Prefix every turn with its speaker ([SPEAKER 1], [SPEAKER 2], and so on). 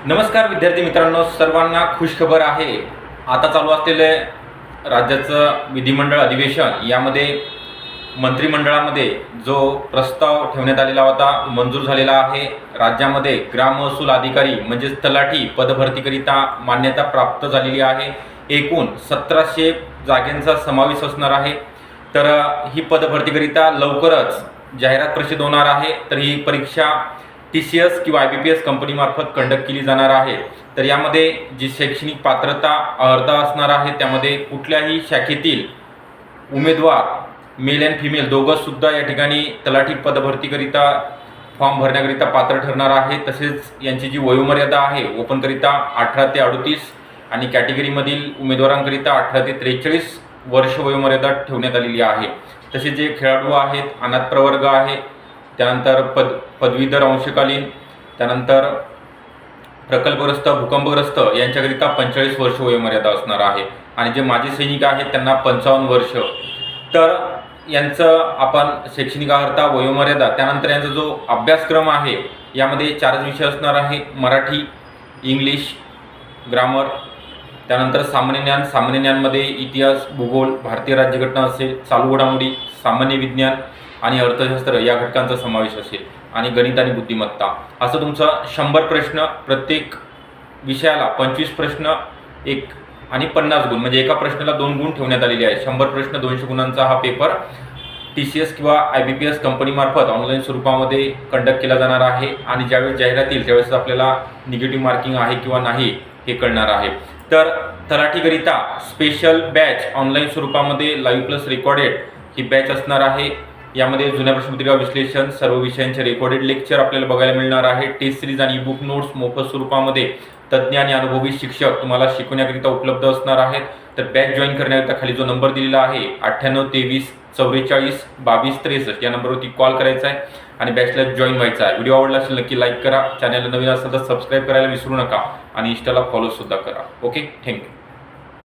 [SPEAKER 1] नमस्कार विद्यार्थी मित्रांनो, सर्वांना खुशखबर आहे। आता चालू असलेले राज्याचं विधिमंडळ अधिवेशन यामध्ये मंत्रिमंडळामध्ये जो प्रस्ताव ठेवण्यात आलेला होता मंजूर झालेला आहे। राज्यामध्ये ग्राम महसूल अधिकारी म्हणजे तलाठी पदभरतीकरिता मान्यता प्राप्त झालेली आहे। एकूण 1700 जागांचा समावेश असणार आहे। तर ही पदभरतीकरिता लवकरच जाहिरात प्रसिद्ध होणार आहे। तर ही परीक्षा TCS किंवा IBPS कंपनीमार्फत कंडक्ट केली जाणार आहे। तर यामध्ये जी शैक्षणिक पात्रता अर्हता असणार आहे त्यामध्ये कुठल्याही शाखेतील उमेदवार मेल अँड फिमेल दोघं सुद्धा या ठिकाणी तलाठी पदभरतीकरिता फॉर्म भरण्याकरिता पात्र ठरणार आहे। तसेच यांची जी वयोमर्यादा आहे ओपनकरिता 18 ते 38 आणि कॅटेगरीमधील उमेदवारांकरिता 18 ते 43 वर्ष वयोमर्यादा ठेवण्यात आलेली आहे। तसेच जे खेळाडू आहेत, अनाथ प्रवर्ग आहे, त्यानंतर पदवीधर अंशकालीन, त्यानंतर प्रकल्पग्रस्त, भूकंपग्रस्त यांच्याकरिता 45 वर्ष वयोमर्यादा असणार आहे आणि जे माजी सैनिक आहेत त्यांना 55 वर्ष। तर यांचं आपण शैक्षणिक अर्हता, वयोमर्यादा, त्यानंतर यांचा जो अभ्यासक्रम आहे यामध्ये 4 विषय असणार आहे। मराठी, इंग्लिश, ग्रामर, त्यानंतर सामान्य ज्ञान, सामान्य ज्ञानमध्ये इतिहास, भूगोल, भारतीय राज्यघटना असेल, चालू घडामोडी, सामान्य विज्ञान आणि अर्थशास्त्र या घटकांचा समावेश असेल आणि गणित आणि बुद्धिमत्ता। असं तुमचं 100 प्रश्न, प्रत्येक विषयाला 25 प्रश्न एक आणि 50 गुण, म्हणजे एका प्रश्नाला 2 गुण ठेवण्यात आलेले आहे। 100 प्रश्न 200 गुणांचा हा पेपर TCS किंवा IBPS कंपनीमार्फत ऑनलाईन स्वरूपामध्ये कंडक्ट केला जाणार आहे आणि ज्यावेळेस जाहिरात येईल त्यावेळेस आपल्याला निगेटिव्ह मार्किंग आहे किंवा नाही हे कळणार आहे। तर तलाठीकरिता स्पेशल बॅच ऑनलाईन स्वरूपामध्ये लाईव्ह प्लस रेकॉर्डेड ही बॅच असणार आहे। यामध्ये जुन्या प्रश्नपत्रिका विश्लेषण, सर्व विषयांचे रेकॉर्डेड लेक्चर आपल्याला बघायला मिळणार आहे। टेस्ट सिरीज आणि ई-बुक नोट्स मोफत स्वरूपामध्ये तज्ज्ञ आणि अनुभवी शिक्षक तुम्हाला शिकवण्याकरिता उपलब्ध असणार आहेत। तर बॅच जॉईन करण्याकरिता खाली जो नंबर दिलेला आहे 98 23 44 22 63 या नंबरवरती कॉल करायचा आहे आणि बॅचला जॉईन व्हायचा आहे। व्हिडिओ आवडला असेल नक्की लाईक करा, चॅनलला नवीन असेल तर सबस्क्राईब करायला विसरू नका आणि इंस्टाला फॉलो सुद्धा करा। Okay, thank you.